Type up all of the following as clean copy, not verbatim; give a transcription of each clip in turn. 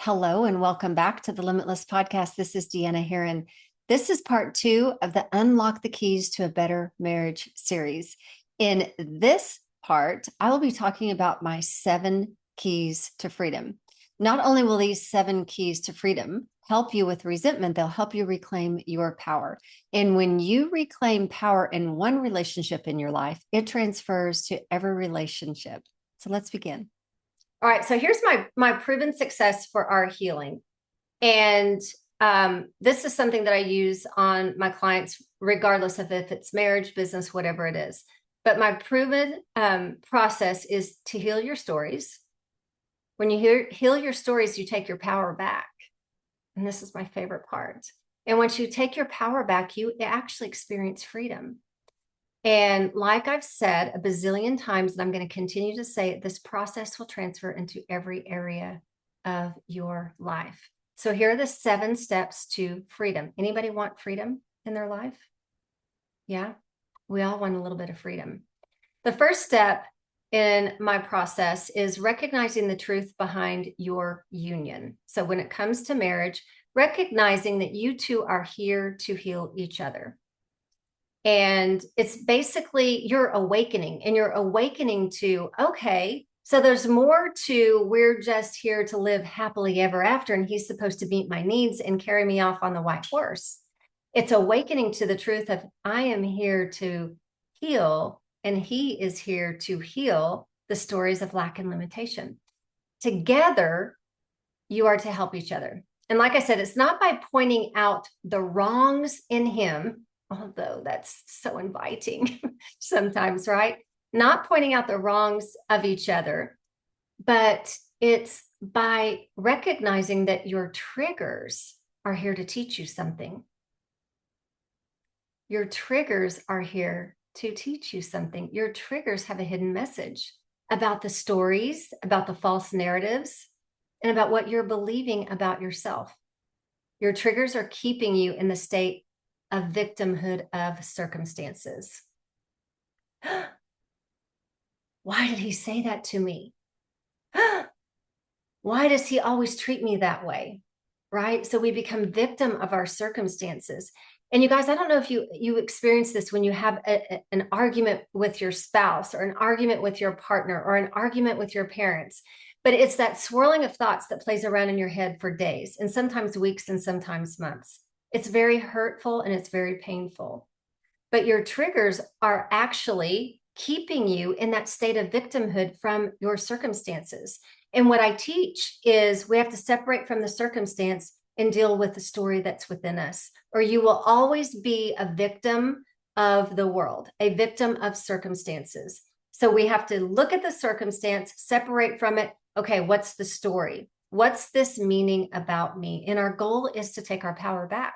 Hello and welcome back to the Limitless Podcast. This is Deanna Herrin. This is part 2 of the Unlock the Keys to a Better Marriage series. In this part, I will be talking about my 7 keys to freedom. Not only will these 7 keys to freedom help you with resentment, they'll help you reclaim your power. And when you reclaim power in one relationship in your life, it transfers to every relationship. So let's begin. All right, so here's my proven success for our healing. And this is something that I use on my clients, regardless of if it's marriage, business, whatever it is. But my proven process is to heal your stories. When you heal your stories, you take your power back. And this is my favorite part. And once you take your power back, you actually experience freedom. And like I've said a bazillion times, and I'm going to continue to say it, this process will transfer into every area of your life. So here are the 7 steps to freedom. Anybody want freedom in their life? Yeah, we all want a little bit of freedom. The first step in my process is recognizing the truth behind your union. So when it comes to marriage, recognizing that you two are here to heal each other. And it's basically you're awakening, and you're awakening to, okay, so there's more to we're just here to live happily ever after, and he's supposed to meet my needs and carry me off on the white horse. It's awakening to the truth of I am here to heal, and he is here to heal the stories of lack and limitation. Together, you are to help each other. And like I said, it's not by pointing out the wrongs in him, although that's so inviting sometimes, right? Not pointing out the wrongs of each other, but it's by recognizing that your triggers are here to teach you something. Your triggers are here to teach you something. Your triggers have a hidden message about the stories, about the false narratives, and about what you're believing about yourself. Your triggers are keeping you in the state of victimhood of circumstances. Why did he say that to me? Why does he always treat me that way? Right? So we become victim of our circumstances. And you guys, I don't know if you experience this when you have an argument with your spouse, or an argument with your partner, or an argument with your parents. But it's that swirling of thoughts that plays around in your head for days, and sometimes weeks, and sometimes months. It's very hurtful and it's very painful. But your triggers are actually keeping you in that state of victimhood from your circumstances. And what I teach is we have to separate from the circumstance and deal with the story that's within us, or you will always be a victim of the world, a victim of circumstances. So we have to look at the circumstance, separate from it. Okay, what's the story? What's this meaning about me? And our goal is to take our power back,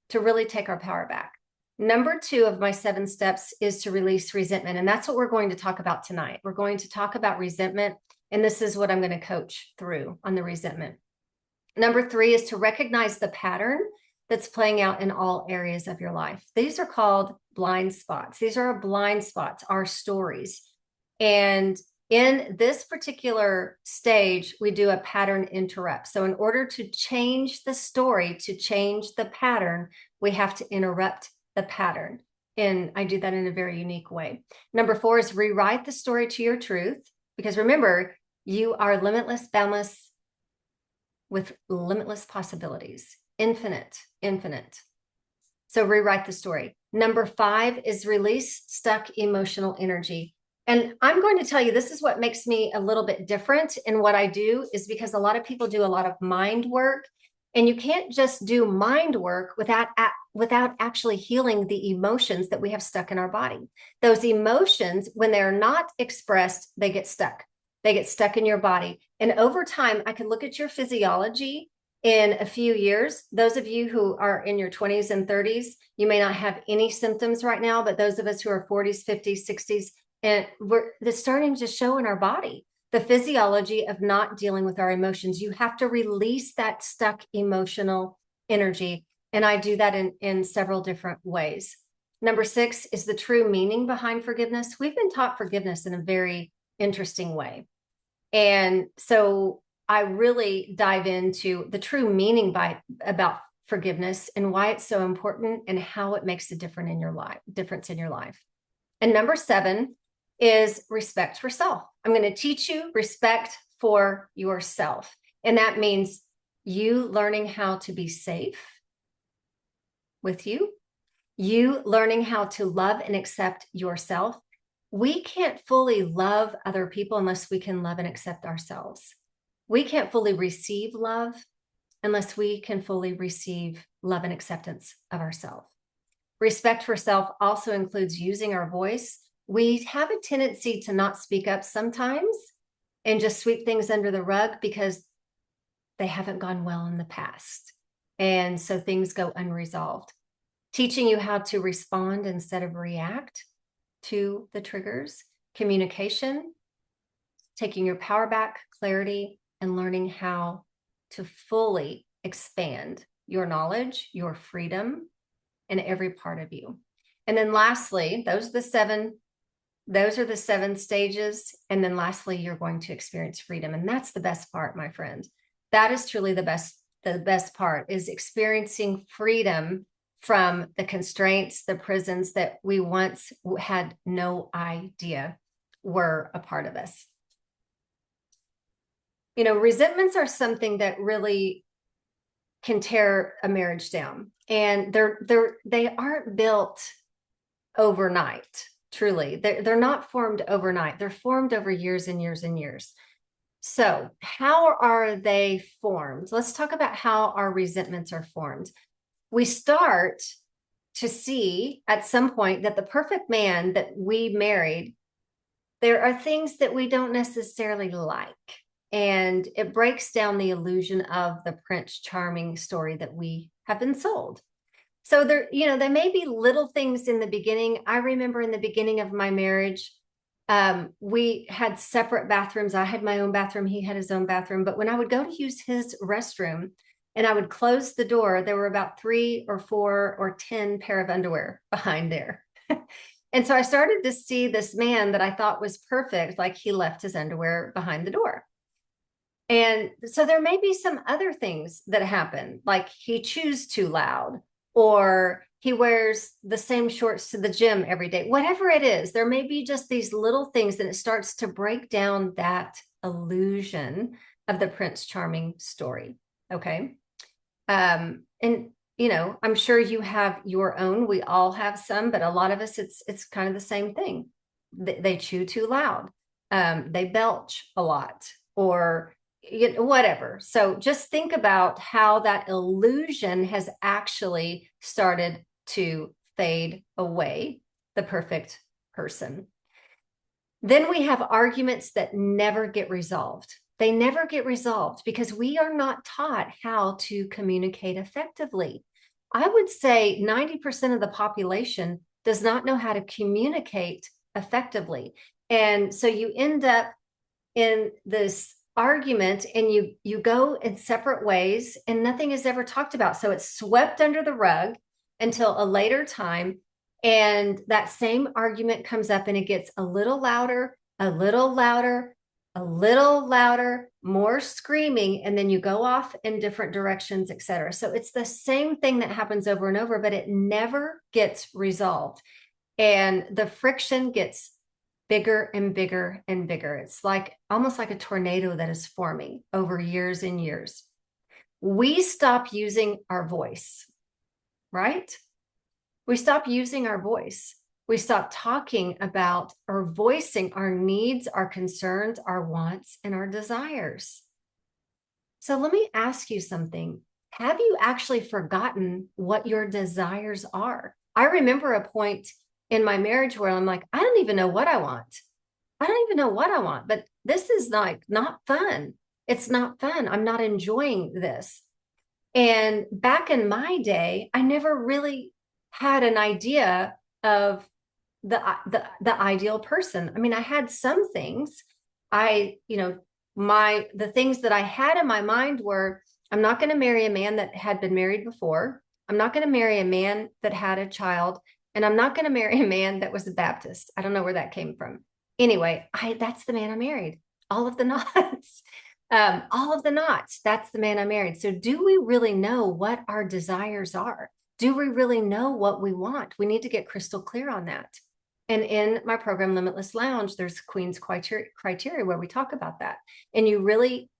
to really take our power back. Number 2 of my 7 steps is to release resentment. And that's what we're going to talk about tonight. We're going to talk about resentment. And this is what I'm going to coach through on the resentment. Number 3 is to recognize the pattern that's playing out in all areas of your life. These are called blind spots. These are our blind spots, our stories. And in this particular stage, we do a pattern interrupt. So in order to change the story, to change the pattern, we have to interrupt the pattern. And I do that in a very unique way. Number 4 is rewrite the story to your truth. Because remember, you are limitless, boundless, with limitless possibilities, infinite. So rewrite the story. Number 5 is release stuck emotional energy. And I'm going to tell you, this is what makes me a little bit different in what I do, is because a lot of people do a lot of mind work, and you can't just do mind work without actually healing the emotions that we have stuck in our body. Those emotions, when they're not expressed, they get stuck. They get stuck in your body. And over time, I can look at your physiology in a few years. Those of you who are in your 20s and 30s, you may not have any symptoms right now, but those of us who are 40s, 50s, 60s, and it's starting to show in our body, the physiology of not dealing with our emotions. You have to release that stuck emotional energy. And I do that in several different ways. Number 6 is the true meaning behind forgiveness. We've been taught forgiveness in a very interesting way. And so I really dive into the true meaning about forgiveness and why it's so important and how it makes a difference in your life. And number 7 is respect for self. I'm going to teach you respect for yourself. And that means you learning how to be safe with you learning how to love and accept yourself. We can't fully love other people unless we can love and accept ourselves. We can't fully receive love unless we can fully receive love and acceptance of ourselves. Respect for self also includes using our voice. We have a tendency to not speak up sometimes and just sweep things under the rug because they haven't gone well in the past. And so things go unresolved. Teaching you how to respond instead of react to the triggers, communication, taking your power back, clarity, and learning how to fully expand your knowledge, your freedom, in every part of you. And then lastly, those are the 7 stages. And then lastly, you're going to experience freedom. And that's the best part, my friend. That is truly the best part, is experiencing freedom from the constraints, the prisons that we once had no idea were a part of us. You know, resentments are something that really can tear a marriage down, and they aren't built overnight. Truly, they're not formed overnight. They're formed over years and years and years. So how are they formed? Let's talk about how our resentments are formed. We start to see at some point that the perfect man that we married, there are things that we don't necessarily like. And it breaks down the illusion of the Prince Charming story that we have been sold. So there may be little things in the beginning. I remember in the beginning of my marriage, we had separate bathrooms. I had my own bathroom. He had his own bathroom. But when I would go to use his restroom and I would close the door, there were about 3 or 4 or 10 pair of underwear behind there. And so I started to see this man that I thought was perfect, like he left his underwear behind the door. And so there may be some other things that happen, like he chews too loud, or he wears the same shorts to the gym every day. Whatever it is, there may be just these little things, and it starts to break down that illusion of the Prince Charming story. Okay. And I'm sure you have your own. We all have some, but a lot of us, it's kind of the same thing. They chew too loud. They belch a lot, or whatever. So just think about how that illusion has actually started to fade away, the perfect person. Then we have arguments that never get resolved. They never get resolved because we are not taught how to communicate effectively. I would say 90% of the population does not know how to communicate effectively. And so you end up in this argument and you go in separate ways and nothing is ever talked about. So it's swept under the rug until a later time. And that same argument comes up and it gets a little louder, a little louder, a little louder, more screaming, and then you go off in different directions, etc. So it's the same thing that happens over and over, but it never gets resolved. And the friction gets bigger and bigger and bigger. It's like almost like a tornado that is forming over years and years. We stop using our voice, right? We stop using our voice. We stop talking about or voicing our needs, our concerns, our wants, and our desires. So let me ask you something. Have you actually forgotten what your desires are? I remember a point in my marriage where I'm like, I don't even know what I want. I don't even know what I want, but this is like not fun. It's not fun. I'm not enjoying this. And back in my day, I never really had an idea of the ideal person. I mean, I had some things. The things that I had in my mind were, I'm not going to marry a man that had been married before. I'm not going to marry a man that had a child. And I'm not going to marry a man that was a Baptist. I don't know where that came from. Anyway, that's the man I married. All of the nods. All of the knots, that's the man I married. So do we really know what our desires are? Do we really know what we want? We need to get crystal clear on that. And in my program, Limitless Lounge, there's Queen's criteria where we talk about that. And you really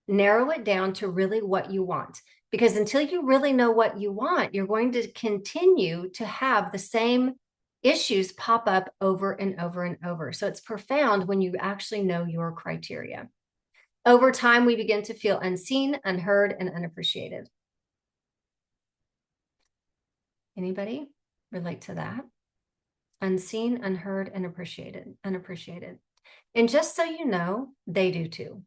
narrow it down to really what you want. Because until you really know what you want, you're going to continue to have the same issues pop up over and over and over. So it's profound when you actually know your criteria. Over time, we begin to feel unseen, unheard, and unappreciated. Anybody relate to that? Unseen, unheard, and unappreciated. And just so you know, they do too.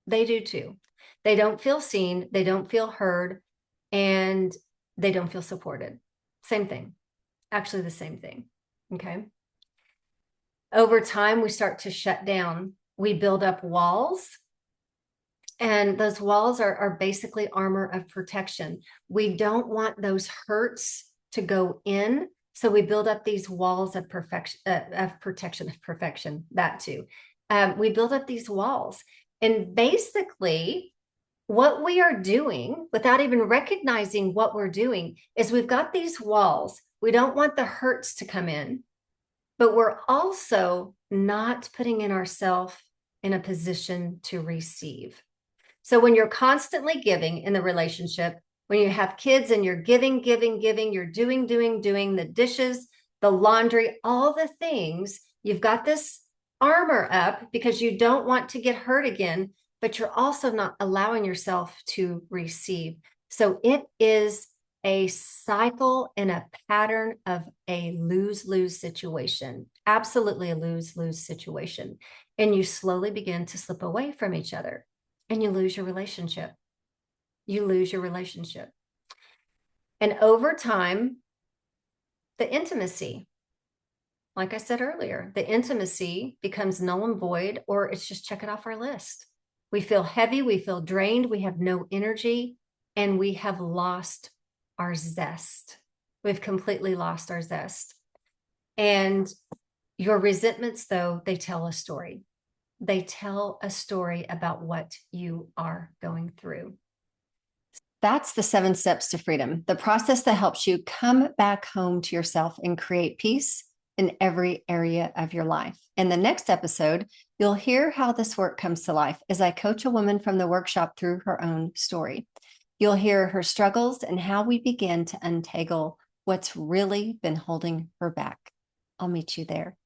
They do too. They don't feel seen, they don't feel heard, and they don't feel supported. Same thing. Actually, the same thing. Okay. Over time, we start to shut down. We build up walls. And those walls are basically armor of protection. We don't want those hurts to go in. So we build up these walls of perfection, that too. We build up these walls. And basically, what we are doing without even recognizing what we're doing is we've got these walls. We don't want the hurts to come in, but we're also not putting in ourselves in a position to receive. So when you're constantly giving in the relationship, when you have kids and you're giving, you're doing the dishes, the laundry, all the things, you've got this armor up because you don't want to get hurt again, but you're also not allowing yourself to receive. So it is a cycle and a pattern of a lose-lose situation, absolutely a lose-lose situation. And you slowly begin to slip away from each other and you lose your relationship. You lose your relationship. And over time, the intimacy, like I said earlier, the intimacy becomes null and void, or it's just check it off our list. We feel heavy, we feel drained, we have no energy, and we have lost our zest. We've completely lost our zest. And your resentments, though, they tell a story. They tell a story about what you are going through. That's the 7 steps to freedom, the process that helps you come back home to yourself and create peace in every area of your life. In the next episode, you'll hear how this work comes to life as I coach a woman from the workshop through her own story. You'll hear her struggles and how we begin to untangle what's really been holding her back. I'll meet you there.